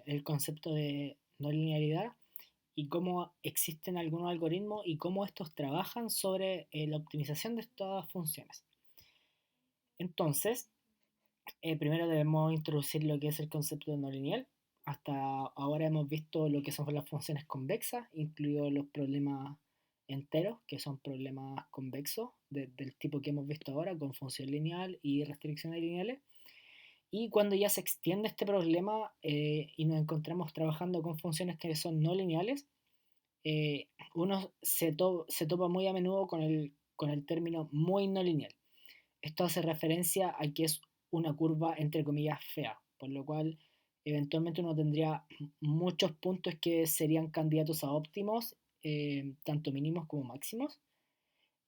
el concepto de no linealidad y cómo existen algunos algoritmos y cómo estos trabajan sobre la optimización de estas funciones. Entonces, primero debemos introducir lo que es el concepto de no lineal. Hasta ahora hemos visto lo que son las funciones convexas, incluidos los problemas enteros, que son problemas convexos del tipo que hemos visto ahora, con función lineal y restricciones lineales. Y cuando ya se extiende este problema y nos encontramos trabajando con funciones que son no lineales, uno se topa muy a menudo con el término muy no lineal. Esto hace referencia a que es una curva entre comillas fea, por lo cual eventualmente uno tendría muchos puntos que serían candidatos a óptimos, tanto mínimos como máximos,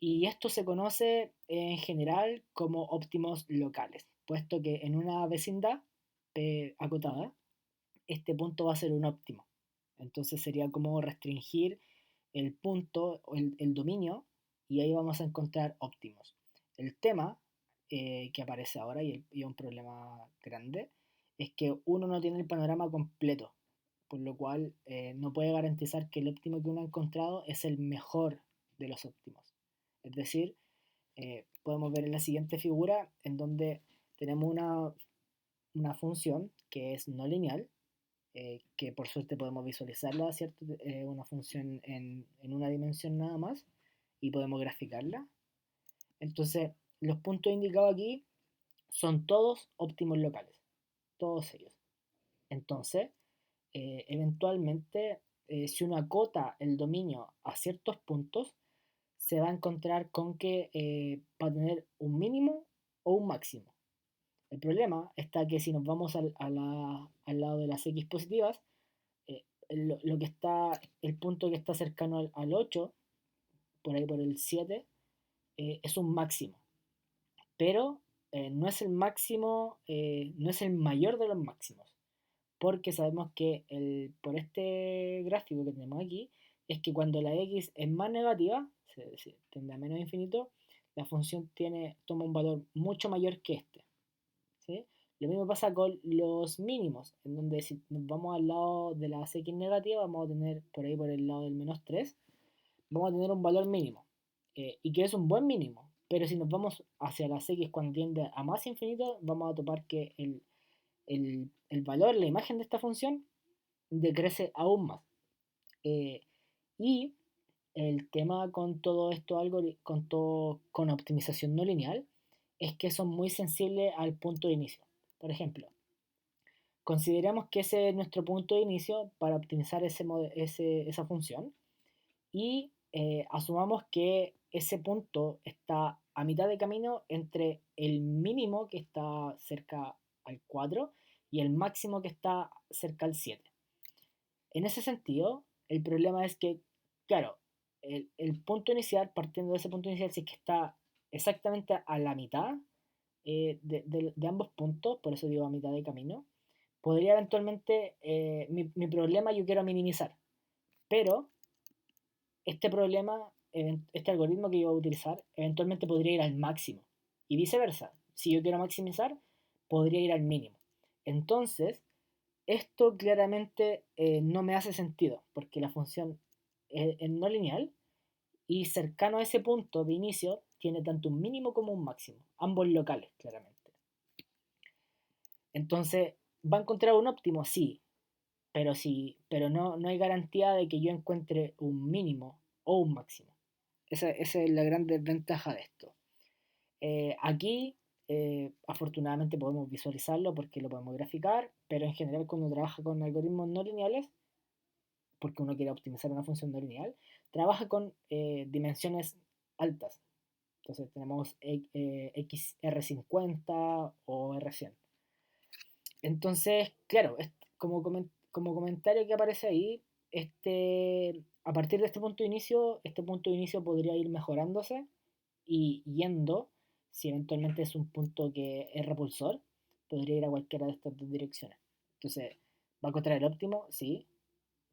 y esto se conoce en general como óptimos locales, puesto que en una vecindad acotada, este punto va a ser un óptimo. Entonces sería como restringir el punto o el dominio y ahí vamos a encontrar óptimos. El tema que aparece ahora y es un problema grande es que uno no tiene el panorama completo, por lo cual no puede garantizar que el óptimo que uno ha encontrado es el mejor de los óptimos. Es decir, podemos ver en la siguiente figura en donde tenemos una función que es no lineal, que por suerte podemos visualizarla, ¿cierto? Una función en una dimensión nada más y podemos graficarla. Entonces, los puntos indicados aquí son todos óptimos locales, todos ellos. Entonces, eventualmente, si uno acota el dominio a ciertos puntos, se va a encontrar con que va a tener un mínimo o un máximo. El problema está que si nos vamos al lado de las x positivas, lo que está, el punto que está cercano al 8, por ahí por el 7, es un máximo. Pero no es el máximo, no es el mayor de los máximos. Porque sabemos que por este gráfico que tenemos aquí, es que cuando la x es más negativa, es decir, tiende a menos infinito, la función toma un valor mucho mayor que este. ¿Sí? Lo mismo pasa con los mínimos, en donde si nos vamos al lado de las x negativas, vamos a tener por ahí por el lado del menos 3, vamos a tener un valor mínimo, y que es un buen mínimo. Pero si nos vamos hacia las x cuando tiende a más infinito, vamos a topar que el valor, la imagen de esta función, decrece aún más. Eh, y el tema con todo esto, con optimización no lineal, es que son muy sensibles al punto de inicio. Por ejemplo, consideramos que ese es nuestro punto de inicio para optimizar esa función y asumamos que ese punto está a mitad de camino entre el mínimo que está cerca al 4 y el máximo que está cerca al 7. En ese sentido, el problema es que, claro, el punto inicial, partiendo de ese punto inicial, si es que está exactamente a la mitad de ambos puntos, por eso digo a mitad de camino, podría eventualmente, mi problema yo quiero minimizar, pero este problema, este algoritmo que yo voy a utilizar, eventualmente podría ir al máximo y viceversa. Si yo quiero maximizar, podría ir al mínimo. Entonces, esto claramente no me hace sentido, porque la función es no lineal y cercano a ese punto de inicio tiene tanto un mínimo como un máximo, ambos locales, claramente. Entonces, ¿va a encontrar un óptimo? Sí, pero no hay garantía de que yo encuentre un mínimo o un máximo. Esa es la gran desventaja de esto. Aquí, afortunadamente, podemos visualizarlo porque lo podemos graficar, pero en general, cuando trabaja con algoritmos no lineales, porque uno quiere optimizar una función no lineal, trabaja con dimensiones altas. Entonces tenemos XR50 o R100. Entonces, claro, como comentario que aparece ahí, a partir de este punto de inicio podría ir mejorándose y yendo, si eventualmente es un punto que es repulsor, podría ir a cualquiera de estas dos direcciones. Entonces, ¿va a encontrar el óptimo? Sí,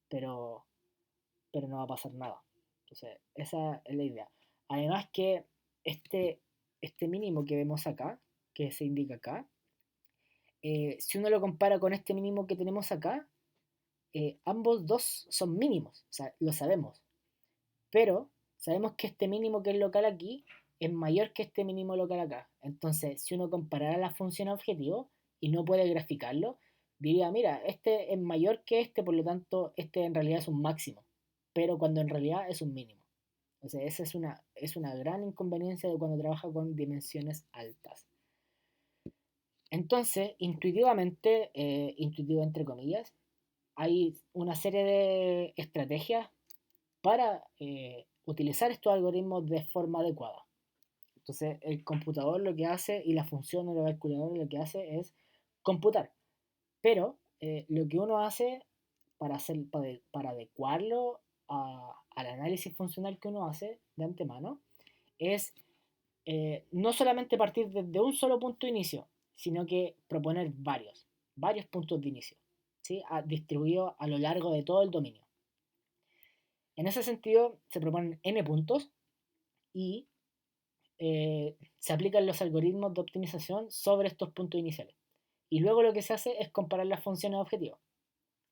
pero no va a pasar nada. Entonces, esa es la idea. Además que este, este mínimo que vemos acá, que se indica acá, si uno lo compara con este mínimo que tenemos acá, ambos dos son mínimos, o sea, lo sabemos, pero sabemos que este mínimo que es local aquí es mayor que este mínimo local acá. Entonces, si uno comparara la función a objetivo y no puede graficarlo, diría, mira, este es mayor que este, por lo tanto, este en realidad es un máximo, pero cuando en realidad es un mínimo. O sea, esa es una gran inconveniencia de cuando trabaja con dimensiones altas. Entonces, intuitivamente, intuitivo entre comillas, hay una serie de estrategias para utilizar estos algoritmos de forma adecuada. Entonces, el computador lo que hace y la función de la calculadora lo que hace es computar. Pero lo que uno hace para adecuarlo al análisis funcional que uno hace de antemano es no solamente partir desde un solo punto de inicio, sino que proponer varios puntos de inicio, ¿sí? Distribuidos a lo largo de todo el dominio. En ese sentido, se proponen n puntos y se aplican los algoritmos de optimización sobre estos puntos iniciales. Y luego lo que se hace es comparar las funciones objetivos.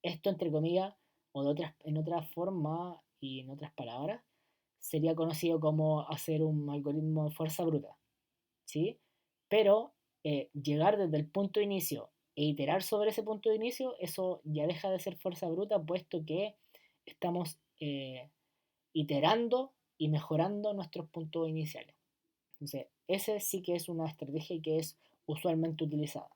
Esto, entre comillas, o en otra forma y en otras palabras, sería conocido como hacer un algoritmo de fuerza bruta, ¿sí? Pero llegar desde el punto de inicio e iterar sobre ese punto de inicio, eso ya deja de ser fuerza bruta, puesto que estamos iterando y mejorando nuestros puntos iniciales. Entonces, ese sí que es una estrategia que es usualmente utilizada.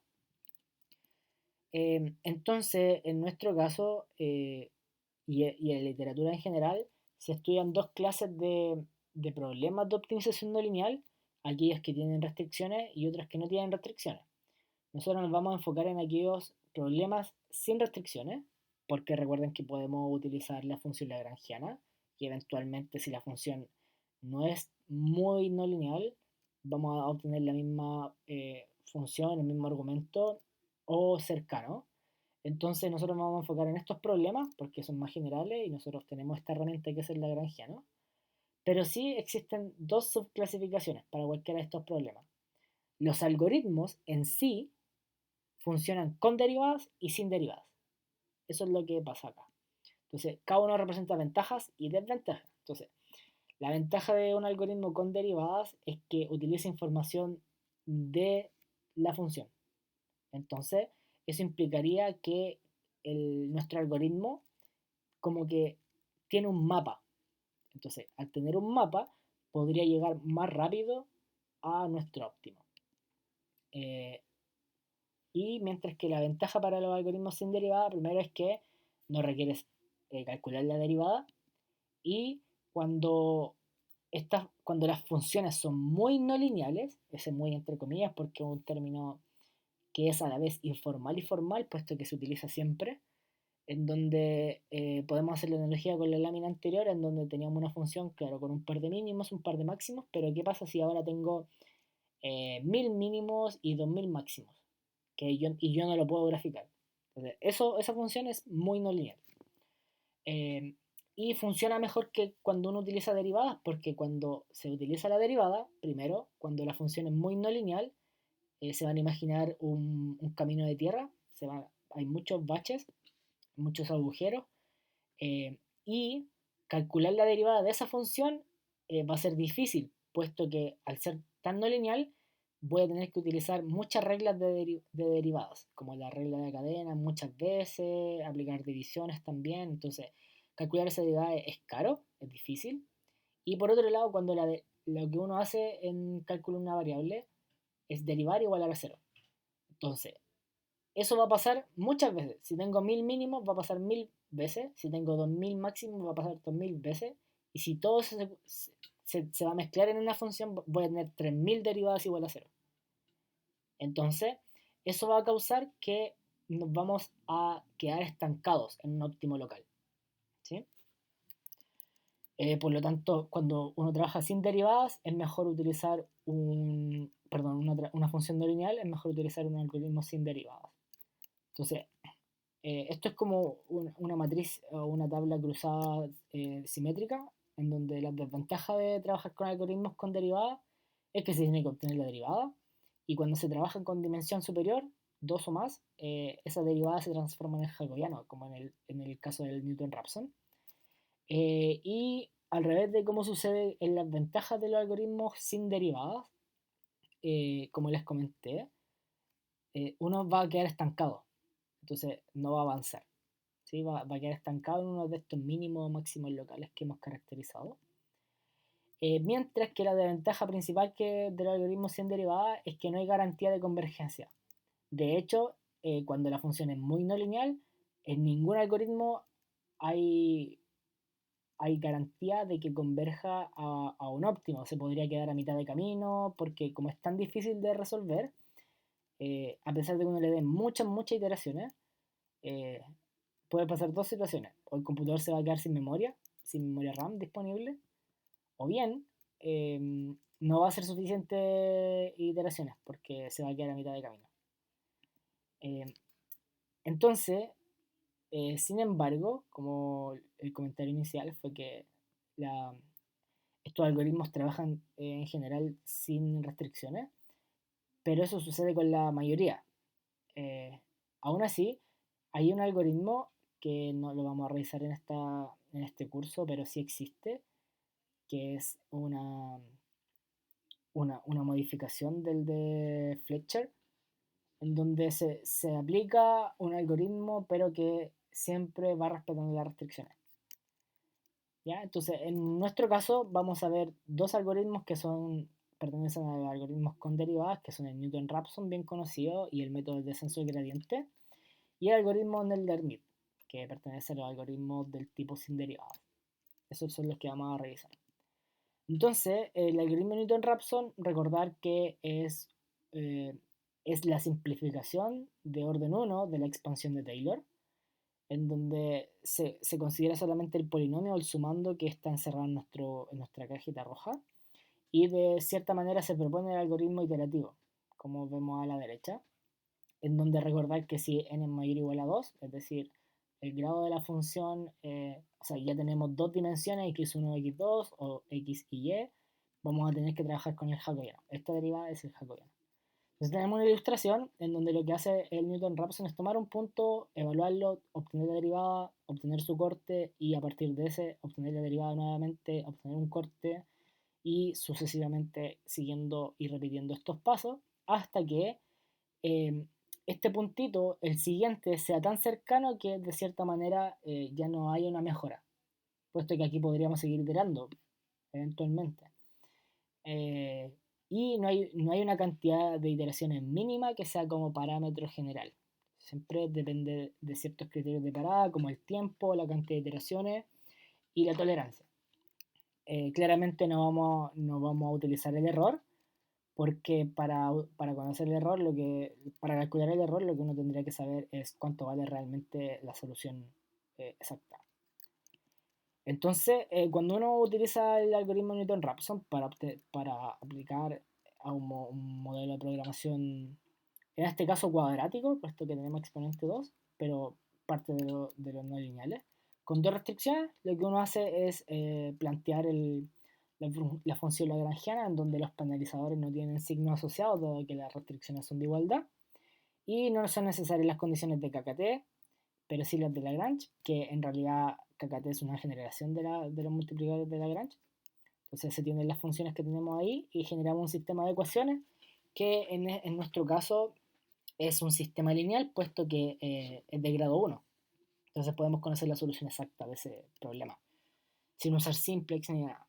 Entonces, en nuestro caso, y en literatura en general, se estudian dos clases de problemas de optimización no lineal, aquellas que tienen restricciones y otras que no tienen restricciones. Nosotros nos vamos a enfocar en aquellos problemas sin restricciones, porque recuerden que podemos utilizar la función lagrangiana y eventualmente si la función no es muy no lineal, vamos a obtener la misma función, el mismo argumento o cercano. Entonces nosotros nos vamos a enfocar en estos problemas porque son más generales y nosotros tenemos esta herramienta que es el lagrangiano. Pero sí existen dos subclasificaciones para cualquiera de estos problemas. Los algoritmos en sí funcionan con derivadas y sin derivadas. Eso es lo que pasa acá. Entonces, cada uno representa ventajas y desventajas. Entonces, la ventaja de un algoritmo con derivadas es que utiliza información de la función. Entonces, eso implicaría que nuestro algoritmo como que tiene un mapa. Entonces, al tener un mapa, podría llegar más rápido a nuestro óptimo. Eh, Y mientras que la ventaja para los algoritmos sin derivada, primero es que no requieres calcular la derivada y cuando, cuando las funciones son muy no lineales, ese muy entre comillas porque es un término que es a la vez informal y formal, puesto que se utiliza siempre, en donde podemos hacer la analogía con la lámina anterior, en donde teníamos una función, claro, con un par de mínimos, un par de máximos, pero ¿qué pasa si ahora tengo 1000 mínimos y 2000 máximos? Y yo no lo puedo graficar. Entonces, esa función es muy no lineal. Eh, y funciona mejor que cuando uno utiliza derivadas, porque cuando se utiliza la derivada, primero, cuando la función es muy no lineal, se van a imaginar un camino de tierra, hay muchos baches, muchos agujeros, y calcular la derivada de esa función va a ser difícil, puesto que al ser tan no lineal, voy a tener que utilizar muchas reglas de derivadas, como la regla de cadena muchas veces, aplicar divisiones también. Entonces, calcular esa derivada es caro, es difícil. Y por otro lado, cuando lo que uno hace en cálculo de una variable es derivar igual a cero. Entonces, eso va a pasar muchas veces. Si tengo 1000 mínimos, va a pasar 1000 veces. Si tengo 2000 máximos, va a pasar 2000 veces. Y si todo se va a mezclar en una función, voy a tener 3000 derivadas igual a cero. Entonces, eso va a causar que nos vamos a quedar estancados en un óptimo local. ¿Sí? Por lo tanto, cuando uno trabaja sin derivadas, es mejor utilizar una función no lineal, es mejor utilizar un algoritmo sin derivadas. Entonces, esto es como una matriz o una tabla cruzada simétrica, en donde la desventaja de trabajar con algoritmos con derivadas es que se tiene que obtener la derivada, y cuando se trabaja con dimensión superior, dos o más, esa derivada se transforma en el jacobiano, como en el caso del Newton-Raphson. Y al revés de cómo sucede en las ventajas de los algoritmos sin derivadas, como les comenté, uno va a quedar estancado, entonces no va a avanzar, ¿sí? Va a quedar estancado en uno de estos mínimos o máximos locales que hemos caracterizado. Mientras que la desventaja principal de los algoritmos sin derivadas es que no hay garantía de convergencia. De hecho, cuando la función es muy no lineal, en ningún algoritmo hay, hay garantía de que converja a un óptimo. Se podría quedar a mitad de camino, porque como es tan difícil de resolver, a pesar de que uno le dé muchas iteraciones, eh, puede pasar dos situaciones. O el computador se va a quedar sin memoria RAM disponible, o bien eh, no va a ser suficiente iteraciones porque se va a quedar a mitad de camino. Eh, entonces, sin embargo, como el comentario inicial fue que la, estos algoritmos trabajan en general sin restricciones, pero eso sucede con la mayoría. Eh, Aún así, hay un algoritmo que no lo vamos a revisar en este curso, pero sí existe, que es una modificación del de Fletcher, en donde se aplica un algoritmo, pero que siempre va respetando las restricciones. ¿Ya? Entonces, en nuestro caso, vamos a ver dos algoritmos que pertenecen a los algoritmos con derivadas, que son el Newton-Raphson, bien conocido, y el método de descenso de gradiente, y el algoritmo Nelder-Mead, que pertenece a los algoritmos del tipo sin derivadas. Esos son los que vamos a revisar. Entonces, el algoritmo Newton-Raphson, recordar que eh, es la simplificación de orden 1 de la expansión de Taylor, en donde se considera solamente el polinomio o el sumando que está encerrado en nuestra cajita roja, y de cierta manera se propone el algoritmo iterativo, como vemos a la derecha, en donde recordar que si n es mayor o igual a 2, es decir, el grado de la función, o sea, ya tenemos dos dimensiones, x1, x2 o x y y, vamos a tener que trabajar con el jacobiano. Esta derivada es el jacobiano. Entonces tenemos una ilustración en donde lo que hace el Newton-Raphson es tomar un punto, evaluarlo, obtener la derivada, obtener su corte y a partir de ese obtener la derivada nuevamente, obtener un corte y sucesivamente siguiendo y repitiendo estos pasos hasta que eh, este puntito, el siguiente, sea tan cercano que de cierta manera ya no haya una mejora, puesto que aquí podríamos seguir iterando eventualmente. Eh, y no hay una cantidad de iteraciones mínima que sea como parámetro general. Siempre depende de ciertos criterios de parada, como el tiempo, la cantidad de iteraciones y la tolerancia. Claramente no vamos a utilizar el error, porque para conocer el error, para calcular el error, lo que uno tendría que saber es cuánto vale realmente la solución exacta. Entonces, cuando uno utiliza el algoritmo Newton-Raphson para aplicar a un modelo de programación, en este caso cuadrático, puesto que tenemos exponente 2, pero parte de los no lineales, con dos restricciones, lo que uno hace es plantear la función lagrangiana, en donde los penalizadores no tienen signo asociado, dado que las restricciones son de igualdad, y no son necesarias las condiciones de KKT, pero sí las de Lagrange, que en realidad KKT es una generación de los multiplicadores de Lagrange. Entonces se tienen las funciones que tenemos ahí y generamos un sistema de ecuaciones que en nuestro caso es un sistema lineal, puesto que es de grado 1. Entonces podemos conocer la solución exacta de ese problema, sin usar simplex ni nada.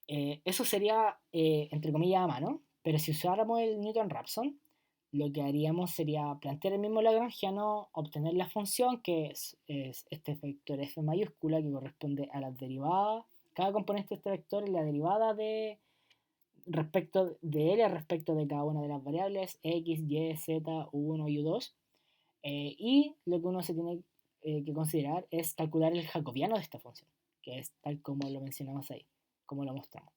Eso sería, entre comillas, a mano, pero si usáramos el Newton-Raphson, lo que haríamos sería plantear el mismo lagrangiano, obtener la función, que es este vector f mayúscula, que corresponde a las derivadas. Cada componente de este vector es la derivada respecto de L respecto de cada una de las variables x, y, z, u1 y u2. Y lo que uno se tiene que considerar es calcular el jacobiano de esta función, que es tal como lo mencionamos ahí, como lo mostramos.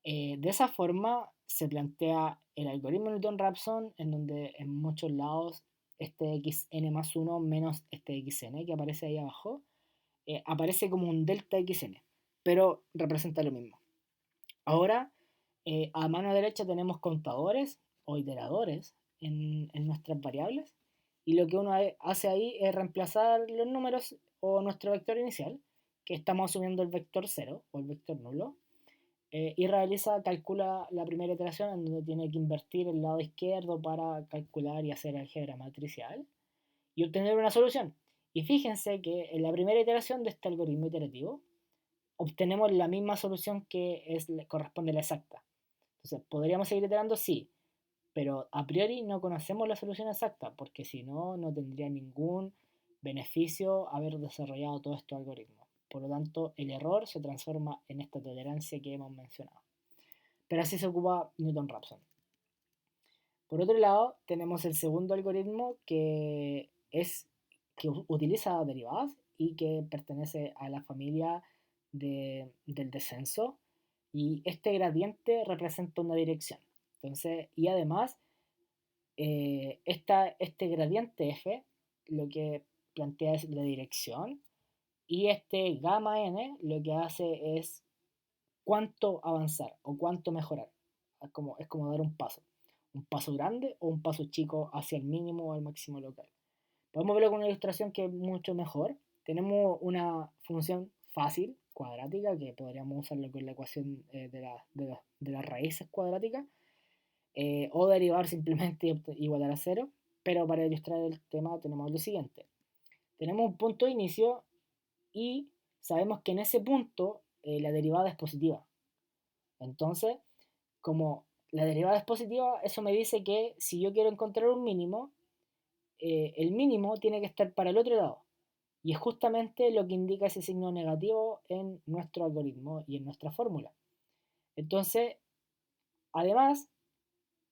De esa forma se plantea el algoritmo Newton-Raphson, en donde en muchos lados este xn más 1 menos este xn que aparece ahí abajo, aparece como un delta xn, pero representa lo mismo. Ahora, a mano derecha tenemos contadores o iteradores en nuestras variables y lo que uno hace ahí es reemplazar los números o nuestro vector inicial, que estamos asumiendo el vector 0 o el vector nulo, y calcula la primera iteración en donde tiene que invertir el lado izquierdo para calcular y hacer álgebra matricial y obtener una solución. Y fíjense que en la primera iteración de este algoritmo iterativo obtenemos la misma solución que corresponde a la exacta. Entonces, ¿podríamos seguir iterando? Sí, pero a priori no conocemos la solución exacta, porque si no, no tendría ningún beneficio haber desarrollado todos estos algoritmos. Por lo tanto, el error se transforma en esta tolerancia que hemos mencionado. Pero así se ocupa Newton-Raphson. Por otro lado, tenemos el segundo algoritmo que utiliza derivadas y que pertenece a la familia del descenso. Y este gradiente representa una dirección. Entonces, y además, este gradiente f lo que plantea es la dirección y este gamma n lo que hace es cuánto avanzar o cuánto mejorar. Es como dar un paso grande o un paso chico hacia el mínimo o el máximo local. Podemos verlo con una ilustración que es mucho mejor. Tenemos una función fácil, cuadrática, que podríamos usarlo con la ecuación de las raíces cuadráticas, o derivar simplemente igualar a cero, pero para ilustrar el tema tenemos lo siguiente. Tenemos un punto de inicio y sabemos que en ese punto la derivada es positiva. Entonces, como la derivada es positiva, eso me dice que si yo quiero encontrar un mínimo, el mínimo tiene que estar para el otro lado. Y es justamente lo que indica ese signo negativo en nuestro algoritmo y en nuestra fórmula. Entonces, además,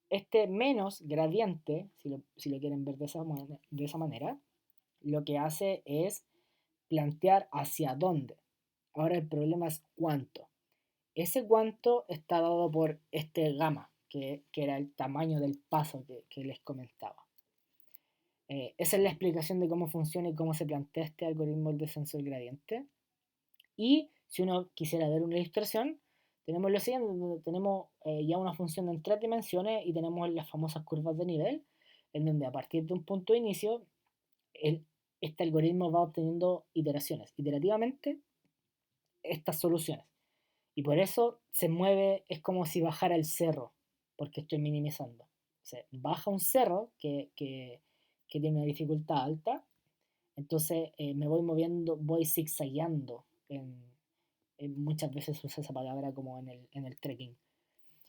este menos gradiente, si lo quieren ver de esa manera, lo que hace es plantear hacia dónde. Ahora el problema es cuánto. Ese cuánto está dado por este gamma, que era el tamaño del paso que les comentaba. Esa es la explicación de cómo funciona y cómo se plantea este algoritmo del descenso del gradiente. Y si uno quisiera ver una ilustración, tenemos lo siguiente, donde tenemos ya una función en 3 dimensiones y tenemos las famosas curvas de nivel, en donde a partir de un punto de inicio, el, este algoritmo va obteniendo iterativamente, estas soluciones. Y por eso se mueve, es como si bajara el cerro, porque estoy minimizando. O sea, baja un cerro que tiene una dificultad alta, entonces me voy moviendo, voy zigzagueando. Muchas veces se usa esa palabra como en el trekking.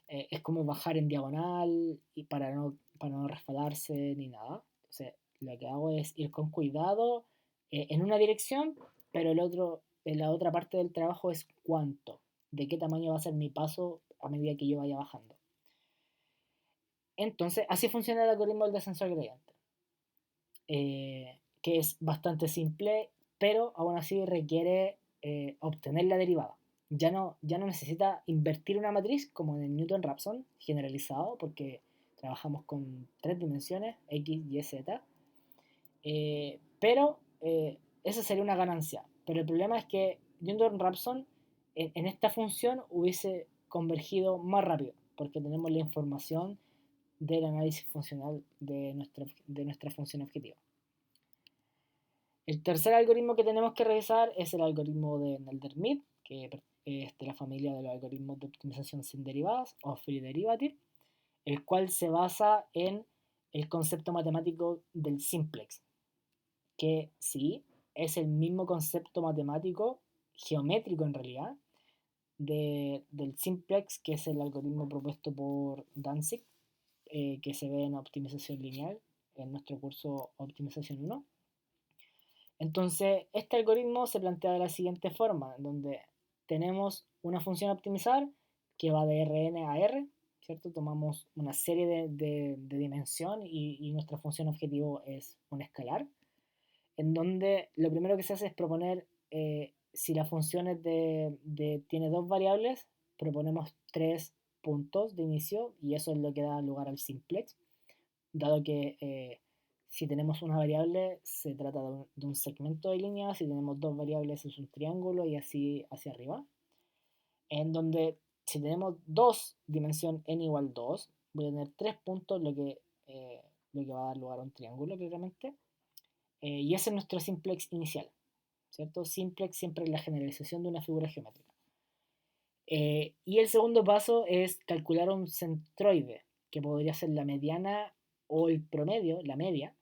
Es como bajar en diagonal y para no resbalarse ni nada. Entonces, lo que hago es ir con cuidado en una dirección, pero la otra parte del trabajo es cuánto, de qué tamaño va a ser mi paso a medida que yo vaya bajando. Entonces, así funciona el algoritmo del descenso al gradiente, que es bastante simple, pero aún así requiere obtener la derivada. Ya no necesita invertir una matriz como en el Newton-Raphson generalizado, porque trabajamos con 3 dimensiones, x, y, z, pero esa sería una ganancia. Pero el problema es que Newton-Raphson en esta función hubiese convergido más rápido, porque tenemos la información del análisis funcional de nuestra función objetiva. El tercer algoritmo que tenemos que revisar es el algoritmo de Nelder-Mead, que es de la familia de los algoritmos de optimización sin derivadas o free derivative, el cual se basa en el concepto matemático del simplex, que sí, es el mismo concepto matemático, geométrico en realidad, del simplex, que es el algoritmo propuesto por Danzig, que se ve en optimización lineal, en nuestro curso Optimización 1. Entonces, este algoritmo se plantea de la siguiente forma, en donde tenemos una función a optimizar que va de Rn a R, ¿cierto? Tomamos una serie de dimensión y nuestra función objetivo es un escalar, en donde lo primero que se hace es proponer, si la función tiene dos variables, proponemos 3 puntos de inicio y eso es lo que da lugar al simplex, dado que si tenemos una variable se trata de un segmento de línea, si tenemos dos variables es un triángulo y así hacia arriba, en donde si tenemos 2 dimensión n igual 2, voy a tener 3 puntos, lo que lo que va a dar lugar a un triángulo, claramente. Y ese es nuestro simplex inicial, ¿cierto? Simplex siempre es la generalización de una figura geométrica. Y el segundo paso es calcular un centroide, que podría ser la mediana o el promedio, la media,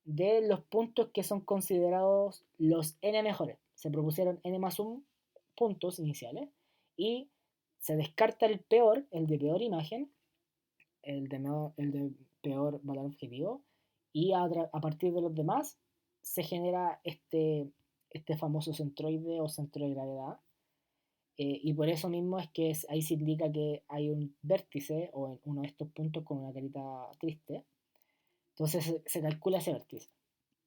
de los puntos que son considerados los n mejores. Se propusieron n más 1 puntos iniciales y se descarta el peor, el de peor imagen, el de peor valor objetivo, y a partir de los demás se genera este famoso centroide o centro de gravedad. Y por eso mismo es que ahí se indica que hay un vértice o en uno de estos puntos con una carita triste. Entonces se calcula ese vértice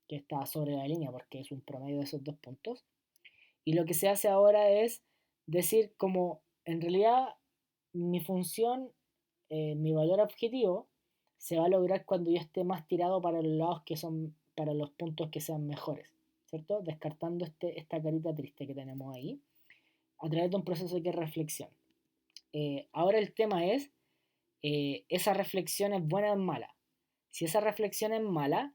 que está sobre la línea porque es un promedio de esos dos puntos. Y lo que se hace ahora es decir como en realidad mi función, mi valor objetivo, se va a lograr cuando yo esté más tirado para los lados que son, para los puntos que sean mejores, ¿cierto? Descartando esta carita triste que tenemos ahí, a través de un proceso que es reflexión. Ahora el tema es, ¿esa reflexión es buena o es mala? Si esa reflexión es mala,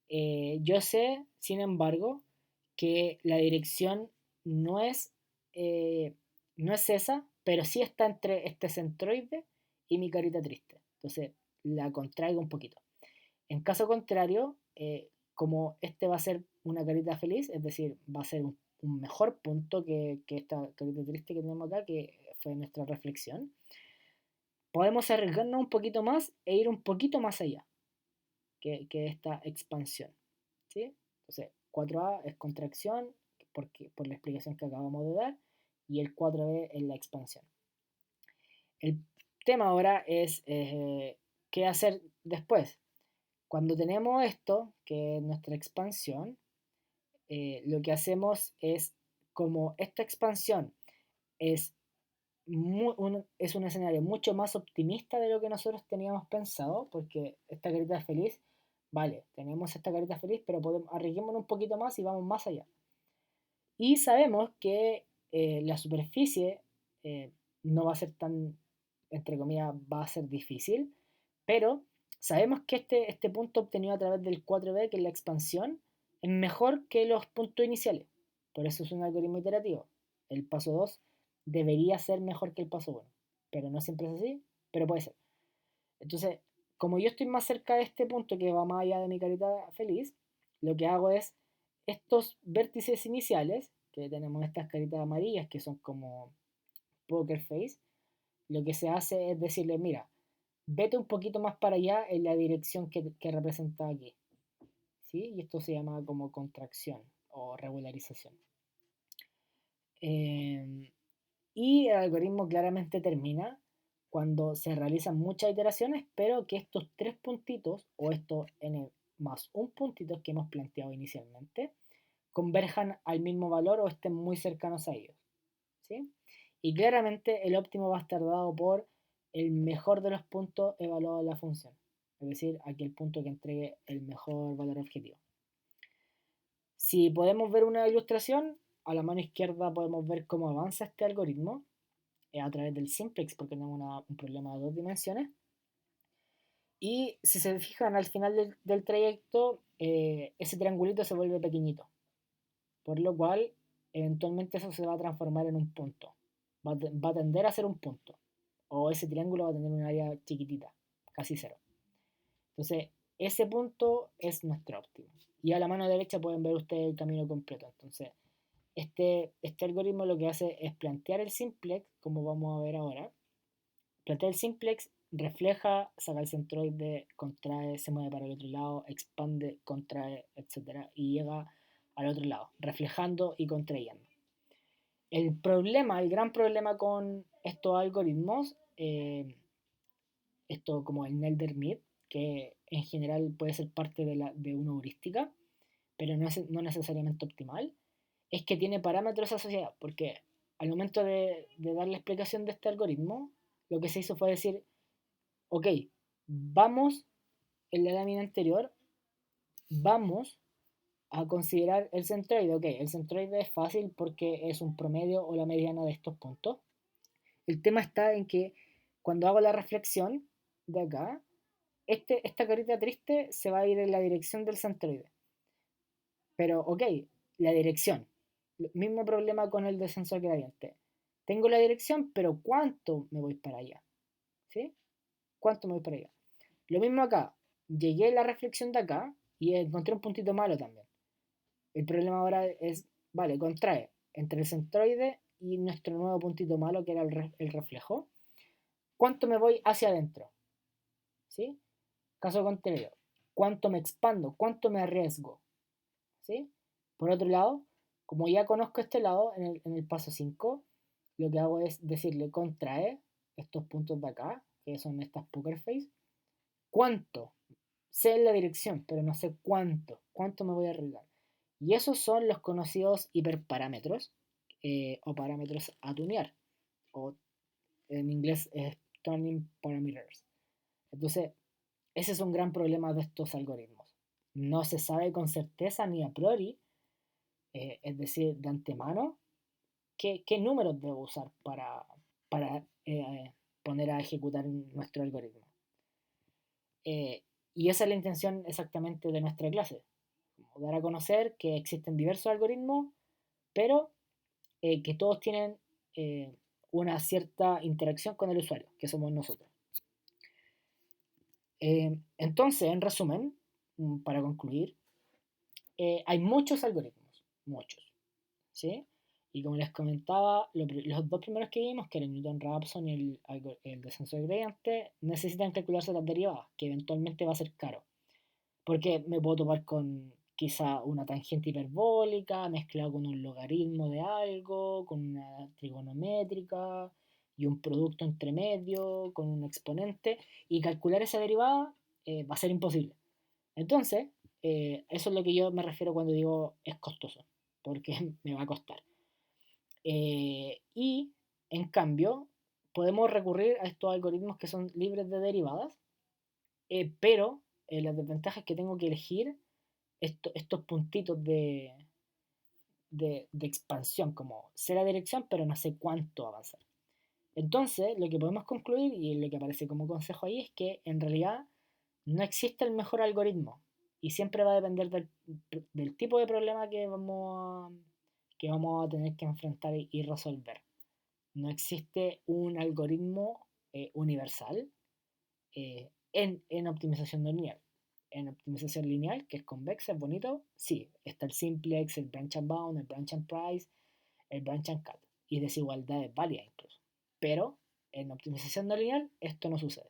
yo sé, sin embargo, que la dirección no es, eh, no es esa, pero sí está entre este centroide y mi carita triste. Entonces la contraigo un poquito. En caso contrario, como este va a ser una carita feliz, es decir, va a ser un mejor punto que esta carita triste que tenemos acá, que fue nuestra reflexión, podemos arriesgarnos un poquito más e ir un poquito más allá que esta expansión. ¿Sí? Entonces, 4A es contracción, por la explicación que acabamos de dar, y el 4B es la expansión. El tema ahora es qué hacer después. Cuando tenemos esto, que es nuestra expansión, lo que hacemos es, como esta expansión es, es un escenario mucho más optimista de lo que nosotros teníamos pensado, porque esta carita feliz, vale, tenemos esta carita feliz, pero arriesguémonos un poquito más y vamos más allá. Y sabemos que la superficie no va a ser tan, entre comillas, va a ser difícil, pero sabemos que este punto obtenido a través del 4B, que es la expansión, es mejor que los puntos iniciales. Por eso es un algoritmo iterativo. El paso 2 debería ser mejor que el paso 1, pero no siempre es así, pero puede ser. Entonces, como yo estoy más cerca de este punto que va más allá de mi carita feliz, lo que hago es estos vértices iniciales, que tenemos estas caritas amarillas que son como poker face, lo que se hace es decirle, mira, vete un poquito más para allá en la dirección que representa aquí. ¿Sí? Y esto se llama como contracción o regularización. Y el algoritmo claramente termina cuando se realizan muchas iteraciones, pero que estos tres puntitos o estos n más un puntito que hemos planteado inicialmente converjan al mismo valor o estén muy cercanos a ellos. ¿Sí? Y claramente el óptimo va a estar dado por el mejor de los puntos evaluados en la función, es decir, aquel punto que entregue el mejor valor objetivo. Si podemos ver una ilustración, a la mano izquierda podemos ver cómo avanza este algoritmo a través del simplex porque tenemos un problema de dos dimensiones. Y si se fijan al final del trayecto, ese triangulito se vuelve pequeñito, por lo cual eventualmente eso se va a transformar en un punto. Va a tender a ser un punto. O ese triángulo va a tener un área chiquitita, casi cero. Entonces, ese punto es nuestro óptimo. Y a la mano derecha pueden ver ustedes el camino completo. Entonces, este algoritmo lo que hace es plantear el simplex, como vamos a ver ahora. Plantea el simplex, refleja, saca el centroide, contrae, se mueve para el otro lado, expande, contrae, etc. Y llega al otro lado, reflejando y contrayendo. El problema, el gran problema con estos algoritmos, esto como el Nelder-Mead, que en general puede ser parte de una heurística, pero no necesariamente optimal, es que tiene parámetros asociados, porque al momento de dar la explicación de este algoritmo, lo que se hizo fue decir, ok, vamos en la lámina anterior, vamos a considerar el centroide. Ok, el centroide es fácil porque es un promedio o la mediana de estos puntos. El tema está en que cuando hago la reflexión de acá, esta carita triste se va a ir en la dirección del centroide. Pero, ok, la dirección. Mismo problema con el descenso gradiente. Tengo la dirección, pero ¿cuánto me voy para allá? ¿Sí? ¿Cuánto me voy para allá? Lo mismo acá. Llegué a la reflexión de acá y encontré un puntito malo también. El problema ahora es, vale, contrae entre el centroide y nuestro nuevo puntito malo que era el reflejo. ¿Cuánto me voy hacia adentro? ¿Sí? Caso contrario, ¿cuánto me expando? ¿Cuánto me arriesgo? ¿Sí? Por otro lado, como ya conozco este lado, en el paso 5 lo que hago es decirle contrae estos puntos de acá, que son estas poker face. ¿Cuánto? Sé la dirección, pero no sé cuánto. ¿Cuánto me voy a arriesgar? Y esos son los conocidos hiperparámetros o parámetros a tunear, o en inglés es tuning parameters. Entonces, ese es un gran problema de estos algoritmos. No se sabe con certeza ni a priori, es decir, de antemano, qué números debo usar para poner a ejecutar nuestro algoritmo. Y esa es la intención exactamente de nuestra clase, dar a conocer que existen diversos algoritmos, pero que todos tienen una cierta interacción con el usuario, que somos nosotros. Entonces, en resumen, para concluir, hay muchos algoritmos, muchos, ¿sí? Y como les comentaba, los dos primeros que vimos, que era el Newton-Raphson y el descenso de gradiente, necesitan calcularse las derivadas, que eventualmente va a ser caro. Porque me puedo topar con quizá una tangente hiperbólica mezclado con un logaritmo de algo, con una trigonométrica y un producto entre medio, con un exponente, y calcular esa derivada va a ser imposible. Entonces, eso es lo que yo me refiero cuando digo es costoso, porque me va a costar. Y en cambio, podemos recurrir a estos algoritmos que son libres de derivadas, pero la desventaja es que tengo que elegir estos puntitos de expansión, como sé la dirección, pero no sé cuánto avanzar. Entonces, lo que podemos concluir y lo que aparece como consejo ahí es que en realidad no existe el mejor algoritmo y siempre va a depender del tipo de problema que vamos a tener que enfrentar y resolver. No existe un algoritmo universal en optimización no lineal. En optimización lineal, que es convexa, es bonito, sí, está el simplex, el branch and bound, el branch and price, el branch and cut, y desigualdades válidas incluso. Pero en optimización no lineal esto no sucede.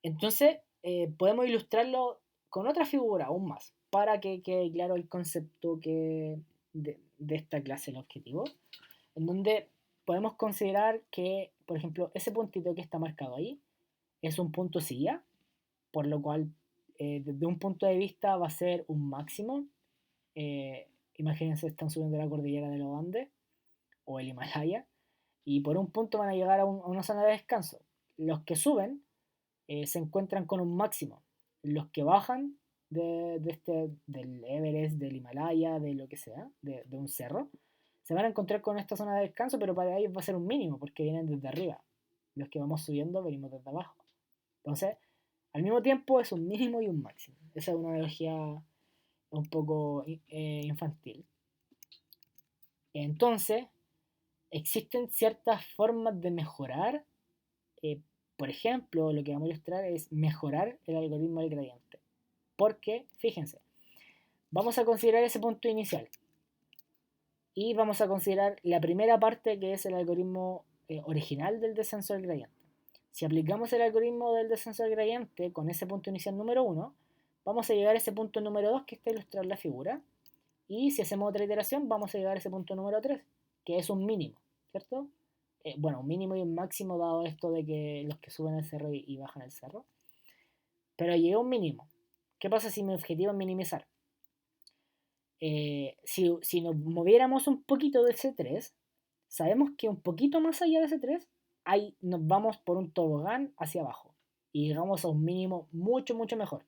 Entonces, podemos ilustrarlo con otra figura aún más, para que quede claro el concepto de esta clase, el objetivo, en donde podemos considerar que, por ejemplo, ese puntito que está marcado ahí es un punto silla, por lo cual, desde un punto de vista va a ser un máximo. Imagínense, están subiendo la cordillera de los Andes o el Himalaya, y por un punto van a llegar a una zona de descanso. Los que suben se encuentran con un máximo. Los que bajan del Everest, del Himalaya, de lo que sea, de un cerro, se van a encontrar con esta zona de descanso, pero para ellos va a ser un mínimo, porque vienen desde arriba. Los que vamos subiendo venimos desde abajo. Entonces, al mismo tiempo es un mínimo y un máximo. Esa es una analogía un poco infantil. Entonces, existen ciertas formas de mejorar. eh, por ejemplo, lo que vamos a ilustrar es mejorar el algoritmo del gradiente. Porque, fíjense, vamos a considerar ese punto inicial. Y vamos a considerar la primera parte, que es el algoritmo original del descenso del gradiente. Si aplicamos el algoritmo del descenso del gradiente con ese punto inicial número 1, vamos a llegar a ese punto número 2 que está ilustrado en la figura. Y si hacemos otra iteración, vamos a llegar a ese punto número 3, que es un mínimo, ¿cierto? Bueno, un mínimo y un máximo dado esto de que los que suben el cerro y bajan el cerro. Pero llegué a un mínimo. ¿Qué pasa si mi objetivo es minimizar? Si nos moviéramos un poquito de C3, sabemos que un poquito más allá de C3, ahí nos vamos por un tobogán hacia abajo y llegamos a un mínimo mucho, mucho mejor.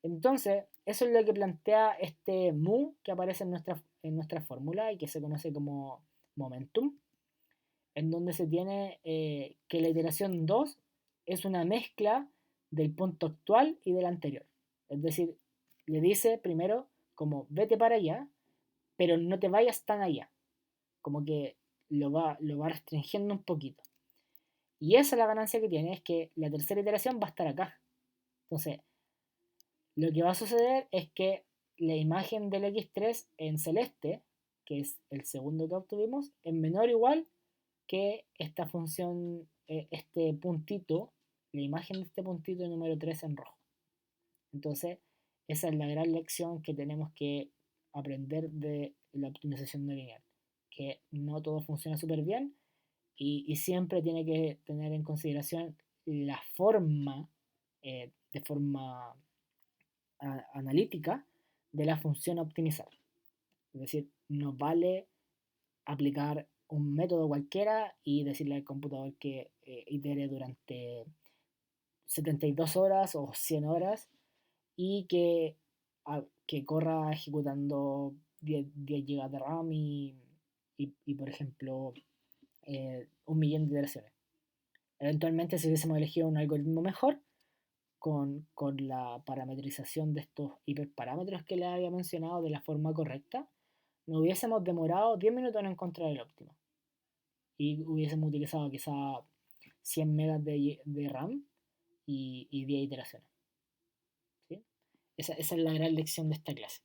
Entonces, eso es lo que plantea este mu que aparece en nuestra fórmula y que se conoce como momentum, en donde se tiene que la iteración 2 es una mezcla del punto actual y del anterior. Es decir, le dice primero como vete para allá, pero no te vayas tan allá. Como que lo va restringiendo un poquito. Y esa es la ganancia que tiene, es que la tercera iteración va a estar acá. Entonces, lo que va a suceder es que la imagen del X3 en celeste, que es el segundo que obtuvimos, es menor o igual que esta función, este puntito, la imagen de este puntito número 3 en rojo. Entonces, esa es la gran lección que tenemos que aprender de la optimización no lineal, que no todo funciona súper bien y siempre tiene que tener en consideración la forma, de forma analítica, de la función a optimizar. Es decir, no vale aplicar un método cualquiera y decirle al computador que itere durante 72 horas o 100 horas y que corra ejecutando 10 GB de RAM y, por ejemplo, 1 millón de iteraciones. Eventualmente, si hubiésemos elegido un algoritmo mejor, con la parametrización de estos hiperparámetros que les había mencionado de la forma correcta, nos hubiésemos demorado 10 minutos en encontrar el óptimo. Y hubiésemos utilizado quizá 100 megas de RAM y 10 iteraciones. ¿Sí? Esa es la gran lección de esta clase.